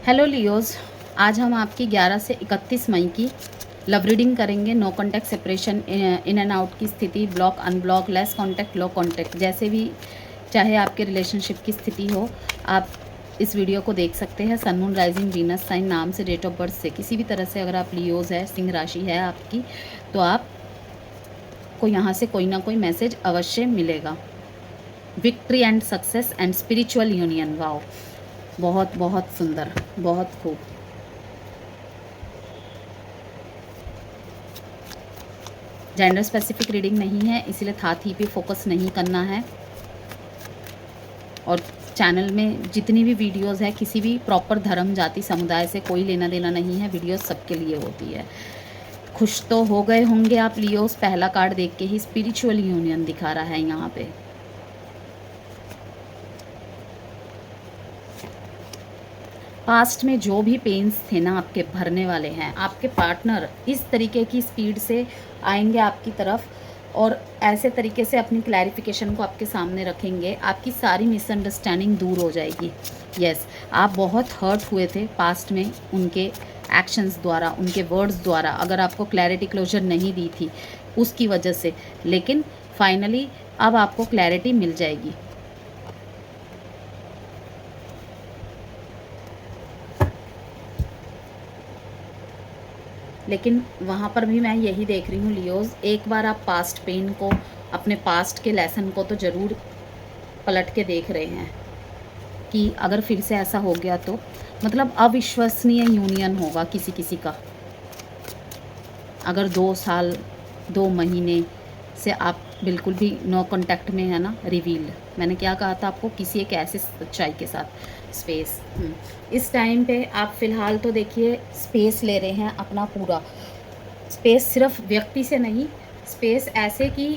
Hello Leos, आज हम आपकी 11 से 31 मई की लव रीडिंग करेंगे। No contact, separation, in and out की स्थिति, block, unblock, less contact, low contact, जैसे भी चाहे आपके रिलेशनशिप की स्थिति हो, आप इस वीडियो को देख सकते हैं। सन, मून, राइजिंग, वीनस साइन, नाम से, डेट ऑफ बर्थ से, किसी भी तरह से अगर आप लियोज़ है, सिंह राशि है आपकी, तो आपको यहाँ से कोई ना कोई मैसेज अवश्य मिलेगा। Victory and success and spiritual union, wow, बहुत बहुत सुंदर, बहुत खूब। जेंडर स्पेसिफिक रीडिंग नहीं है, इसलिए था थी पे फोकस नहीं करना है। और चैनल में जितनी भी वीडियोस है, किसी भी प्रॉपर धर्म, जाति, समुदाय से कोई लेना देना नहीं है। वीडियोस सबके लिए होती है। खुश तो हो गए होंगे आप लियोस, पहला कार्ड देख के ही स्पिरिचुअल यूनियन दिखा रहा है यहाँ पे। पास्ट में जो भी पेन्स थे ना आपके, भरने वाले हैं। आपके पार्टनर इस तरीके की स्पीड से आएंगे आपकी तरफ और ऐसे तरीके से अपनी क्लैरिफिकेशन को आपके सामने रखेंगे, आपकी सारी मिसअंडरस्टैंडिंग दूर हो जाएगी। यस, आप बहुत हर्ट हुए थे पास्ट में उनके एक्शंस द्वारा, उनके वर्ड्स द्वारा, अगर आपको क्लैरिटी क्लोजर नहीं दी थी उसकी वजह से, लेकिन फाइनली अब आपको क्लैरिटी मिल जाएगी। लेकिन वहाँ पर भी मैं यही देख रही हूँ लियोज़, एक बार आप पास्ट पेन को, अपने पास्ट के लेसन को तो ज़रूर पलट के देख रहे हैं कि अगर फिर से ऐसा हो गया तो मतलब अविश्वसनीय यूनियन होगा किसी किसी का। अगर 2 साल 2 महीने से आप बिल्कुल भी नो कांटेक्ट में है ना, रिवील, मैंने क्या कहा था आपको, किसी एक ऐसे सच्चाई के साथ स्पेस। इस टाइम पे आप फ़िलहाल तो देखिए स्पेस ले रहे हैं अपना पूरा। स्पेस सिर्फ व्यक्ति से नहीं, स्पेस ऐसे कि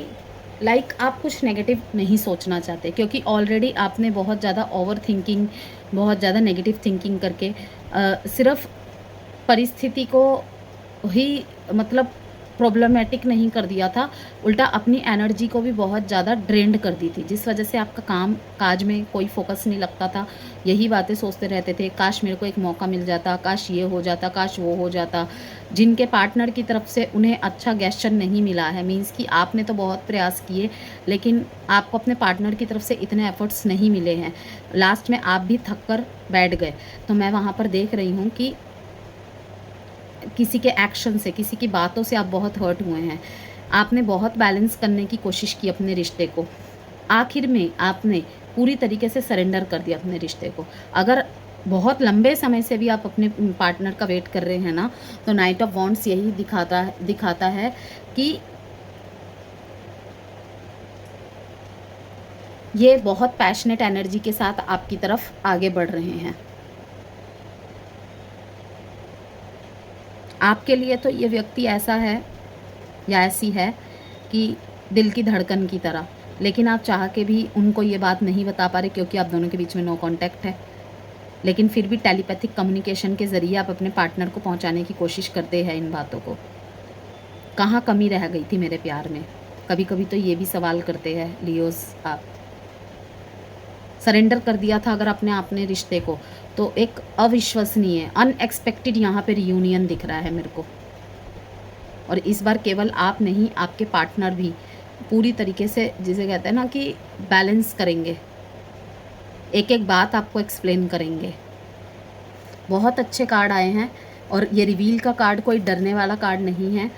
लाइक आप कुछ नेगेटिव नहीं सोचना चाहते, क्योंकि ऑलरेडी आपने बहुत ज़्यादा ओवर थिंकिंग, बहुत ज़्यादा नेगेटिव थिंकिंग करके सिर्फ परिस्थिति को ही मतलब प्रॉब्लमेटिक नहीं कर दिया था, उल्टा अपनी एनर्जी को भी बहुत ज़्यादा ड्रेन्ड कर दी थी, जिस वजह से आपका काम काज में कोई फोकस नहीं लगता था। यही बातें सोचते रहते थे, काश मेरे को एक मौका मिल जाता, काश ये हो जाता, काश वो हो जाता। जिनके पार्टनर की तरफ से उन्हें अच्छा गेस्चर नहीं मिला है, मीन्स कि आपने तो बहुत प्रयास किए लेकिन आपको अपने पार्टनर की तरफ से इतने एफर्ट्स नहीं मिले हैं, लास्ट में आप भी थक कर बैठ गए। तो मैं वहाँ पर देख रही हूँ कि किसी के एक्शन से, किसी की बातों से आप बहुत हर्ट हुए हैं। आपने बहुत बैलेंस करने की कोशिश की अपने रिश्ते को, आखिर में आपने पूरी तरीके से सरेंडर कर दिया अपने रिश्ते को। अगर बहुत लंबे समय से भी आप अपने पार्टनर का वेट कर रहे हैं ना, तो नाइट ऑफ वॉन्ड्स यही दिखाता है कि ये बहुत पैशनेट एनर्जी के साथ आपकी तरफ आगे बढ़ रहे हैं। आपके लिए तो ये व्यक्ति ऐसा है या ऐसी है कि दिल की धड़कन की तरह, लेकिन आप चाह के भी उनको ये बात नहीं बता पा रहे क्योंकि आप दोनों के बीच में नो कांटेक्ट है। लेकिन फिर भी टेलीपैथिक कम्युनिकेशन के ज़रिए आप अपने पार्टनर को पहुंचाने की कोशिश करते हैं इन बातों को। कहाँ कमी रह गई थी मेरे प्यार में? कभी कभी तो ये भी सवाल करते हैं लियोस आप। सरेंडर कर दिया था अगर अपने रिश्ते को, तो एक अविश्वसनीय, अनएक्सपेक्टेड यहाँ पे रियूनियन दिख रहा है मेरे को। और इस बार केवल आप नहीं, आपके पार्टनर भी पूरी तरीके से, जिसे कहते हैं ना कि बैलेंस करेंगे, एक एक बात आपको एक्सप्लेन करेंगे। बहुत अच्छे कार्ड आए हैं और ये रिवील का कार्ड कोई डरने वाला कार्ड नहीं है।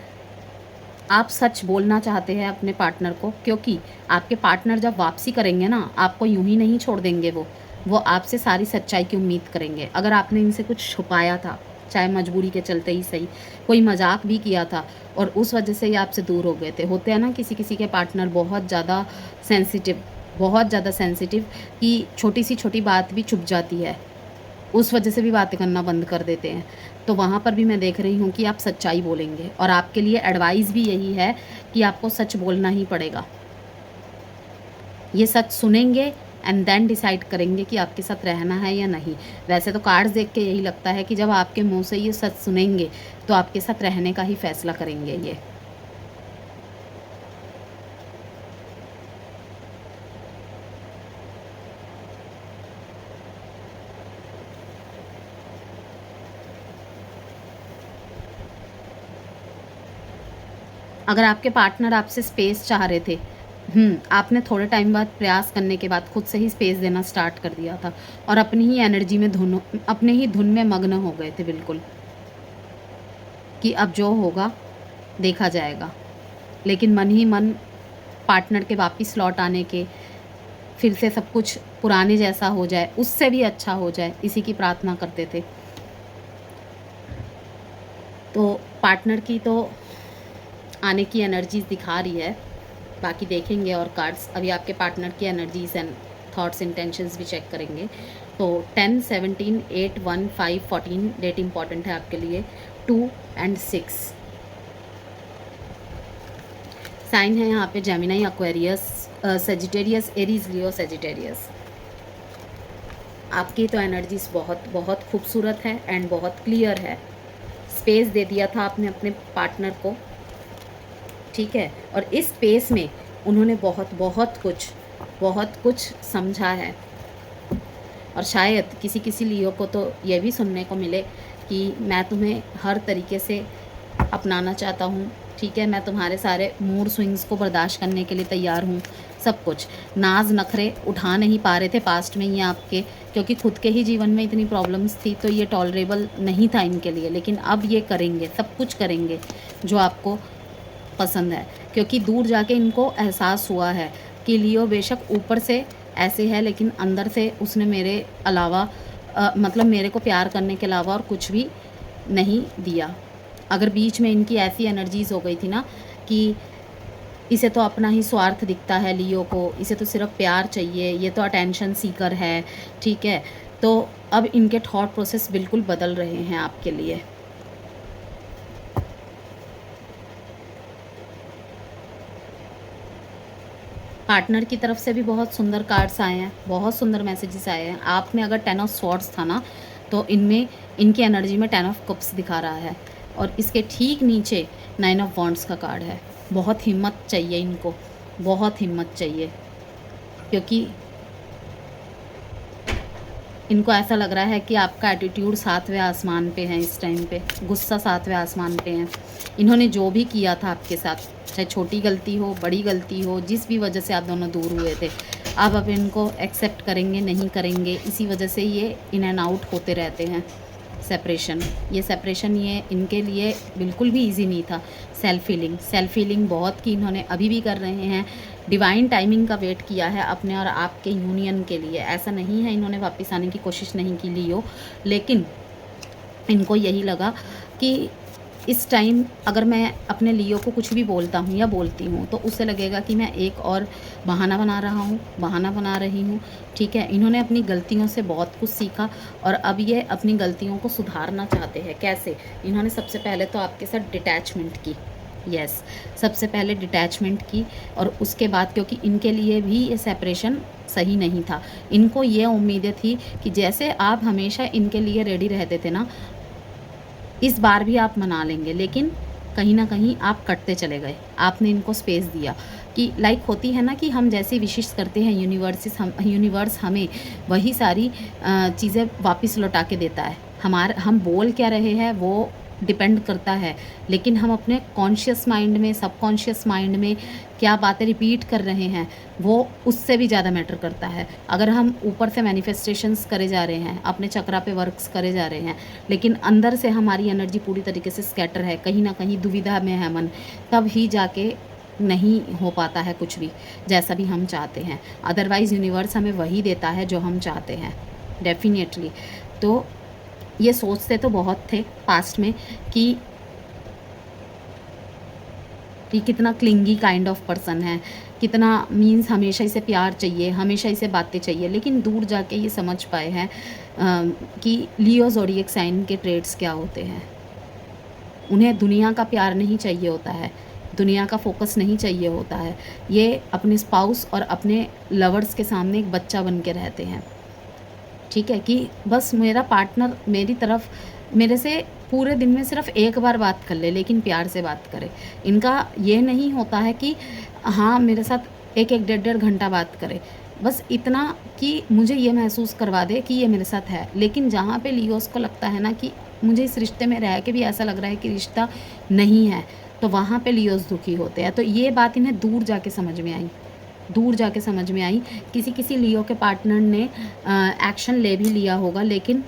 आप सच बोलना चाहते हैं अपने पार्टनर को, क्योंकि आपके पार्टनर जब वापसी करेंगे ना, आपको यूं ही नहीं छोड़ देंगे। वो आपसे सारी सच्चाई की उम्मीद करेंगे। अगर आपने इनसे कुछ छुपाया था, चाहे मजबूरी के चलते ही सही, कोई मजाक भी किया था और उस वजह से ये आपसे दूर हो गए थे। होते हैं ना किसी किसी के पार्टनर बहुत ज़्यादा सेंसिटिव, बहुत ज़्यादा सेंसिटिव, कि छोटी सी छोटी बात भी चुप जाती है, उस वजह से भी बातें करना बंद कर देते हैं। तो वहाँ पर भी मैं देख रही हूँ कि आप सच्चाई बोलेंगे और आपके लिए एडवाइस भी यही है कि आपको सच बोलना ही पड़ेगा। ये सच सुनेंगे एंड देन डिसाइड करेंगे कि आपके साथ रहना है या नहीं। वैसे तो कार्ड्स देख के यही लगता है कि जब आपके मुंह से ये सच सुनेंगे तो आपके साथ रहने का ही फैसला करेंगे ये। अगर आपके पार्टनर आपसे स्पेस चाह रहे थे, आपने थोड़े टाइम बाद प्रयास करने के बाद खुद से ही स्पेस देना स्टार्ट कर दिया था और अपनी ही एनर्जी में अपने ही धुन में मग्न हो गए थे बिल्कुल, कि अब जो होगा देखा जाएगा। लेकिन मन ही मन पार्टनर के वापस लौट आने के, फिर से सब कुछ पुराने जैसा हो जाए, उससे भी अच्छा हो जाए, इसी की प्रार्थना करते थे। तो पार्टनर की तो आने की एनर्जीज दिखा रही है, बाकी देखेंगे और कार्ड्स। अभी आपके पार्टनर की एनर्जीज एंड थॉट्स इंटेंशंस भी चेक करेंगे। तो 10, 17, 8, 1, 5, 14 डेट इंपॉर्टेंट है आपके लिए, 2 एंड 6। साइन है यहाँ पे Gemini, Aquarius, Sagittarius, Aries, Leo, Sagittarius. आपकी तो एनर्जीज बहुत बहुत खूबसूरत है एंड बहुत क्लियर है। स्पेस दे दिया था आपने अपने पार्टनर को, ठीक है, और इस स्पेस में उन्होंने बहुत कुछ समझा है। और शायद किसी किसी लियो को तो ये भी सुनने को मिले कि मैं तुम्हें हर तरीके से अपनाना चाहता हूँ, ठीक है, मैं तुम्हारे सारे मूड स्विंग्स को बर्दाश्त करने के लिए तैयार हूँ, सब कुछ। नाज नखरे उठा नहीं पा रहे थे पास्ट में ये आपके, क्योंकि खुद के ही जीवन में इतनी प्रॉब्लम्स थी, तो ये टॉलरेबल नहीं था इनके लिए। लेकिन अब ये करेंगे, सब कुछ करेंगे जो आपको पसंद है, क्योंकि दूर जाके इनको एहसास हुआ है कि लियो बेशक ऊपर से ऐसे है, लेकिन अंदर से उसने मेरे अलावा मतलब मेरे को प्यार करने के अलावा और कुछ भी नहीं दिया। अगर बीच में इनकी ऐसी एनर्जीज़ हो गई थी ना कि इसे तो अपना ही स्वार्थ दिखता है लियो को, इसे तो सिर्फ प्यार चाहिए, ये तो अटेंशन सीकर है, ठीक है, तो अब इनके थॉट प्रोसेस बिल्कुल बदल रहे हैं आपके लिए। पार्टनर की तरफ से भी बहुत सुंदर कार्ड्स आए हैं, बहुत सुंदर मैसेजेस आए हैं। आप में अगर 10 ऑफ स्वॉर्ड्स था ना, तो इनमें इनकी एनर्जी में 10 ऑफ कप्स दिखा रहा है, और इसके ठीक नीचे 9 ऑफ वॉन्ड्स का कार्ड है। बहुत हिम्मत चाहिए इनको, बहुत हिम्मत चाहिए, क्योंकि इनको ऐसा लग रहा है कि आपका एटीट्यूड 7वें आसमान पे है इस टाइम पे, गुस्सा 7वें आसमान पे है। इन्होंने जो भी किया था आपके साथ, चाहे छोटी गलती हो, बड़ी गलती हो, जिस भी वजह से आप दोनों दूर हुए थे, आप अब इनको एक्सेप्ट करेंगे नहीं करेंगे, इसी वजह से ये इन एंड आउट होते रहते हैं। सेपरेशन, ये इनके लिए बिल्कुल भी इजी नहीं था। सेल्फ हीलिंग बहुत की इन्होंने, अभी भी कर रहे हैं। डिवाइन टाइमिंग का वेट किया है अपने और आपके यूनियन के लिए। ऐसा नहीं है इन्होंने वापस आने की कोशिश नहीं की लियो, लेकिन इनको यही लगा कि इस टाइम अगर मैं अपने लियो को कुछ भी बोलता हूँ या बोलती हूँ, तो उसे लगेगा कि मैं एक और बहाना बना रहा हूँ, बहाना बना रही हूँ, ठीक है। इन्होंने अपनी गलतियों से बहुत कुछ सीखा और अब ये अपनी गलतियों को सुधारना चाहते हैं। कैसे? इन्होंने सबसे पहले तो आपके साथ डिटैचमेंट की, यस, सबसे पहले डिटैचमेंट की, और उसके बाद क्योंकि इनके लिए भी ये सेपरेशन सही नहीं था, इनको ये उम्मीदें थी कि जैसे आप हमेशा इनके लिए रेडी रहते थे ना, इस बार भी आप मना लेंगे, लेकिन कहीं ना कहीं आप कटते चले गए। आपने इनको स्पेस दिया कि लाइक होती है ना कि हम जैसे विशिश करते हैं यूनिवर्स हमें वही सारी चीज़ें वापस लौटा के देता है। हम बोल क्या रहे हैं वो डिपेंड करता है, लेकिन हम अपने कॉन्शियस माइंड में, सबकॉन्शियस माइंड में क्या बातें रिपीट कर रहे हैं वो उससे भी ज़्यादा मैटर करता है। अगर हम ऊपर से मैनिफेस्टेशंस करे जा रहे हैं, अपने चक्रा पे वर्क्स करे जा रहे हैं, लेकिन अंदर से हमारी एनर्जी पूरी तरीके से स्कैटर है, कहीं ना कहीं दुविधा में है मन, तब ही जाके नहीं हो पाता है कुछ भी जैसा भी हम चाहते हैं। अदरवाइज़ यूनिवर्स हमें वही देता है जो हम चाहते हैं, डेफिनेटली। तो ये सोचते तो बहुत थे पास्ट में कि ये कितना क्लिंगी काइंड ऑफ पर्सन है, कितना मीन्स हमेशा इसे प्यार चाहिए, हमेशा इसे बातें चाहिए, लेकिन दूर जाके ये समझ पाए हैं कि लियो ज़ोडिएक साइन के ट्रेड्स क्या होते हैं। उन्हें दुनिया का प्यार नहीं चाहिए होता है, दुनिया का फोकस नहीं चाहिए होता है। ये अपने स्पाउस और अपने लवर्स के सामने एक बच्चा बन के रहते हैं, ठीक है, कि बस मेरा पार्टनर मेरी तरफ मेरे से पूरे दिन में सिर्फ एक बार बात कर ले, लेकिन प्यार से बात करे। इनका ये नहीं होता है कि हाँ मेरे साथ एक एक 1.5 घंटा बात करे, बस इतना कि मुझे ये महसूस करवा दे कि ये मेरे साथ है। लेकिन जहाँ पे लियोस को लगता है ना कि मुझे इस रिश्ते में रह के भी ऐसा लग रहा है कि रिश्ता नहीं है, तो वहाँ पे लियोज़ दुखी होते हैं। तो ये बात इन्हें दूर जाके समझ में आई, दूर जाके समझ में आई। किसी किसी लियो के पार्टनर ने एक्शन ले भी लिया होगा, लेकिन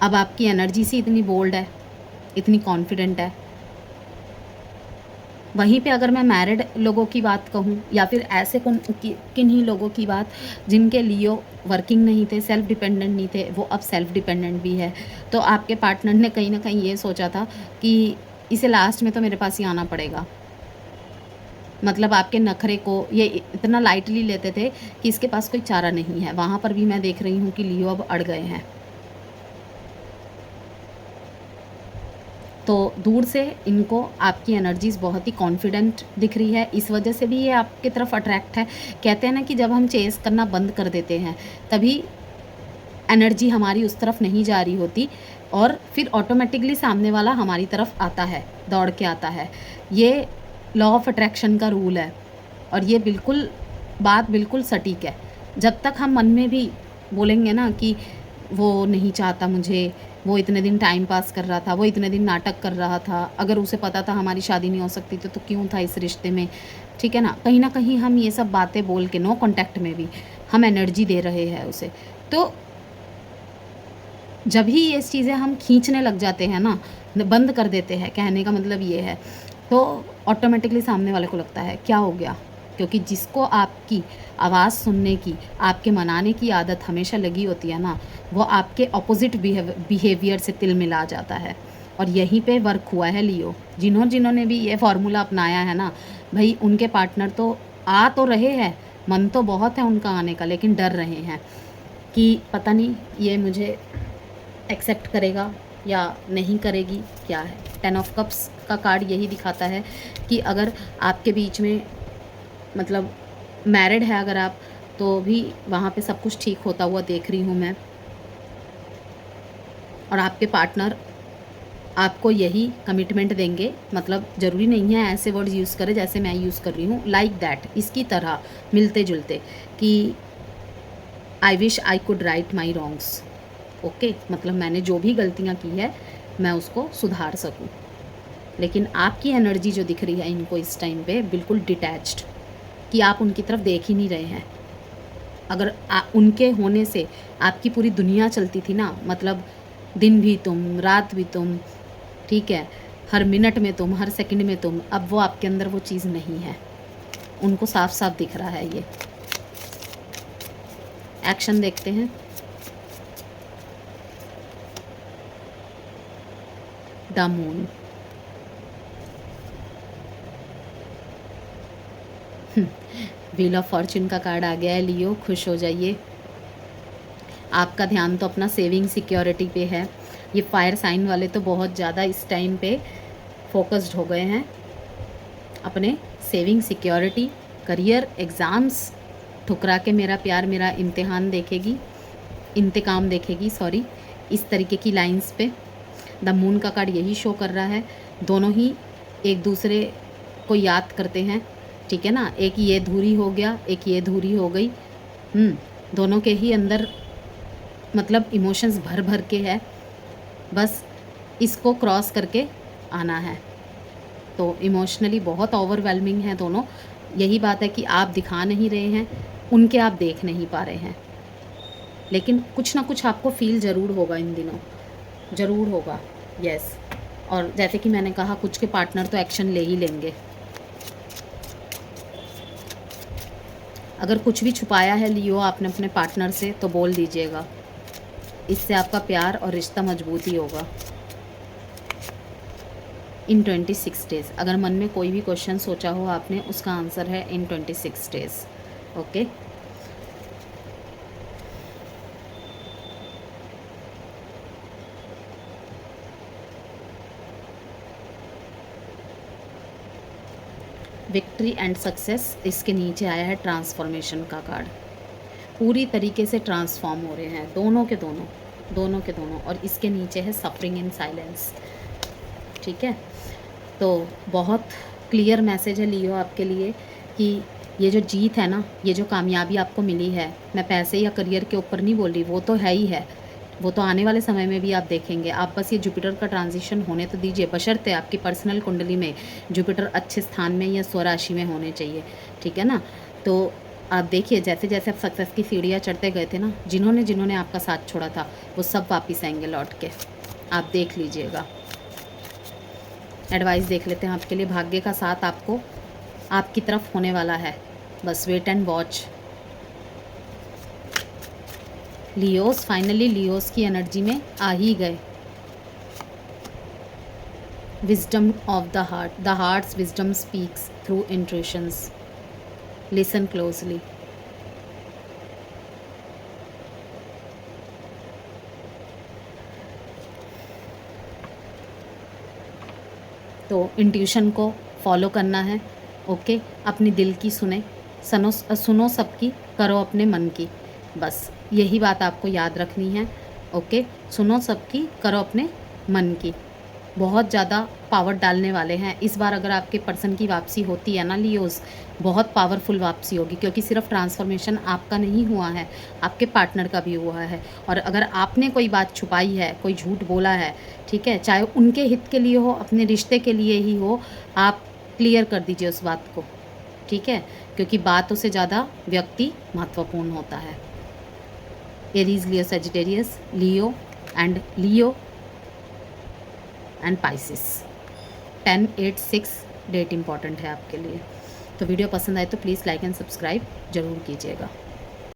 अब आपकी एनर्जी सी इतनी बोल्ड है, इतनी कॉन्फिडेंट है। वहीं पे अगर मैं मैरिड लोगों की बात कहूँ या फिर ऐसे किन्हीं लोगों की बात जिनके लियो वर्किंग नहीं थे, सेल्फ डिपेंडेंट नहीं थे, वो अब सेल्फ डिपेंडेंट भी है, तो आपके पार्टनर ने कहीं ना कहीं ये सोचा था कि इसे लास्ट में तो मेरे पास ही आना पड़ेगा। मतलब आपके नखरे को ये इतना लाइटली लेते थे कि इसके पास कोई चारा नहीं है। वहाँ पर भी मैं देख रही हूँ कि लियो अब अड़ गए हैं। तो दूर से इनको आपकी एनर्जीज़ बहुत ही कॉन्फिडेंट दिख रही है, इस वजह से भी ये आपकी तरफ अट्रैक्ट है। कहते हैं ना कि जब हम चेस करना बंद कर देते हैं तभी एनर्जी हमारी उस तरफ नहीं जा रही होती और फिर ऑटोमेटिकली सामने वाला हमारी तरफ आता है, दौड़ के आता है। ये लॉ ऑफ अट्रैक्शन का रूल है और ये बात बिल्कुल सटीक है। जब तक हम मन में भी बोलेंगे ना कि वो नहीं चाहता मुझे, वो इतने दिन टाइम पास कर रहा था, वो इतने दिन नाटक कर रहा था, अगर उसे पता था हमारी शादी नहीं हो सकती तो क्यों था इस रिश्ते में, ठीक है ना कहीं हम ये सब बातें बोल के नो कॉन्टैक्ट में भी हम एनर्जी दे रहे हैं उसे। तो जब ही ये चीज़ें हम खींचने लग जाते हैं ना, बंद कर देते हैं, कहने का मतलब ये है, तो ऑटोमेटिकली सामने वाले को लगता है क्या हो गया। क्योंकि जिसको आपकी आवाज़ सुनने की, आपके मनाने की आदत हमेशा लगी होती है ना, वो आपके ऑपोजिट बिहेवियर से तिल मिला जाता है। और यहीं पे वर्क हुआ है लियो। जिन्होंने भी ये फार्मूला अपनाया है ना भाई, उनके पार्टनर तो आ तो रहे हैं, मन तो बहुत है उनका आने का, लेकिन डर रहे हैं कि पता नहीं ये मुझे एक्सेप्ट करेगा या नहीं करेगी, क्या है। 10 ऑफ कप्स का कार्ड यही दिखाता है कि अगर आपके बीच में मतलब मैरिड है अगर आप, तो भी वहाँ पे सब कुछ ठीक होता हुआ देख रही हूँ मैं। और आपके पार्टनर आपको यही कमिटमेंट देंगे, मतलब ज़रूरी नहीं है ऐसे वर्ड्स यूज़ करें जैसे मैं यूज़ कर रही हूँ, लाइक दैट, इसकी तरह मिलते जुलते कि I wish I could write my wrongs. Okay, मतलब मैंने जो भी गलतियाँ की है मैं उसको सुधार सकूँ। लेकिन आपकी एनर्जी जो दिख रही है इनको इस टाइम पे बिल्कुल डिटैच्ड, कि आप उनकी तरफ देख ही नहीं रहे हैं। अगर उनके होने से आपकी पूरी दुनिया चलती थी ना, मतलब दिन भी तुम, रात भी तुम, ठीक है, हर मिनट में तुम, हर सेकंड में तुम, अब वो आपके अंदर वो चीज़ नहीं है। उनको साफ साफ दिख रहा है ये। एक्शन देखते हैं। The moon, wheel of Fortune का कार्ड आ गया है लियो, खुश हो जाइए। आपका ध्यान तो अपना सेविंग सिक्योरिटी पे है। ये फायर साइन वाले तो बहुत ज़्यादा इस टाइम पे फोकस्ड हो गए हैं अपने सेविंग सिक्योरिटी, करियर, एग्ज़ाम्स ठुकरा के मेरा प्यार मेरा इम्तिहान देखेगी, इंतकाम देखेगी, सॉरी, इस तरीके की लाइंस पे द मून का कार्ड यही शो कर रहा है। दोनों ही एक दूसरे को याद करते हैं, ठीक है ना, एक ये धुरी हो गया, एक ये धुरी हो गई। दोनों के ही अंदर मतलब इमोशंस भर भर के है, बस इसको क्रॉस करके आना है। तो इमोशनली बहुत ओवरवेलमिंग है दोनों। यही बात है कि आप दिखा नहीं रहे हैं, उनके आप देख नहीं पा रहे हैं, लेकिन कुछ ना कुछ आपको फील ज़रूर होगा इन दिनों, ज़रूर होगा, यस। और जैसे कि मैंने कहा, कुछ के पार्टनर तो एक्शन ले ही लेंगे। अगर कुछ भी छुपाया है लियो आपने अपने पार्टनर से तो बोल दीजिएगा, इससे आपका प्यार और रिश्ता मजबूत ही होगा। इन 26 डेज़, अगर मन में कोई भी क्वेश्चन सोचा हो आपने, उसका आंसर है इन 26 days. Okay, victory and success, इसके नीचे आया है ट्रांसफॉर्मेशन का कार्ड। पूरी तरीके से ट्रांसफॉर्म हो रहे हैं दोनों के दोनों, और इसके नीचे है सफरिंग इन साइलेंस, ठीक है। तो बहुत क्लियर मैसेज है लियो आपके लिए कि ये जो जीत है ना, ये जो कामयाबी आपको मिली है, मैं पैसे या करियर के ऊपर नहीं बोल रही, वो तो है ही है, वो तो आने वाले समय में भी आप देखेंगे। आप बस ये जुपिटर का ट्रांजिशन होने तो दीजिए, बशर्ते आपकी पर्सनल कुंडली में जुपिटर अच्छे स्थान में या स्वराशि में होने चाहिए, ठीक है ना। तो आप देखिए जैसे जैसे आप सक्सेस की सीढ़ियाँ चढ़ते गए थे ना, जिन्होंने जिन्होंने आपका साथ छोड़ा था वो सब वापस आएंगे लौट के, आप देख लीजिएगा। एडवाइस देख लेते हैं आपके लिए। भाग्य का साथ आपको आपकी तरफ होने वाला है, बस wait and watch. Leos, finally Leos की एनर्जी में आ ही गए। Wisdom of the hearts wisdom speaks through intuitions, listen closely. तो इंट्यूशन को फॉलो करना है, ओके। अपनी दिल की सुनो सबकी, करो अपने मन की, बस यही बात आपको याद रखनी है, ओके। सुनो सबकी, करो अपने मन की। बहुत ज़्यादा पावर डालने वाले हैं इस बार। अगर आपके पर्सन की वापसी होती है ना लियोस, बहुत पावरफुल वापसी होगी, क्योंकि सिर्फ ट्रांसफॉर्मेशन आपका नहीं हुआ है, आपके पार्टनर का भी हुआ है। और अगर आपने कोई बात छुपाई है, कोई झूठ बोला है, ठीक है, चाहे उनके हित के लिए हो, अपने रिश्ते के लिए ही हो, आप क्लियर कर दीजिए उस बात को, ठीक है, क्योंकि बातों से ज़्यादा व्यक्ति महत्वपूर्ण होता है। Aries, Leo, Sagittarius, Leo and Pisces. 10/8/6 date important है आपके लिए। तो वीडियो पसंद आए तो प्लीज़ लाइक एंड सब्सक्राइब ज़रूर कीजिएगा।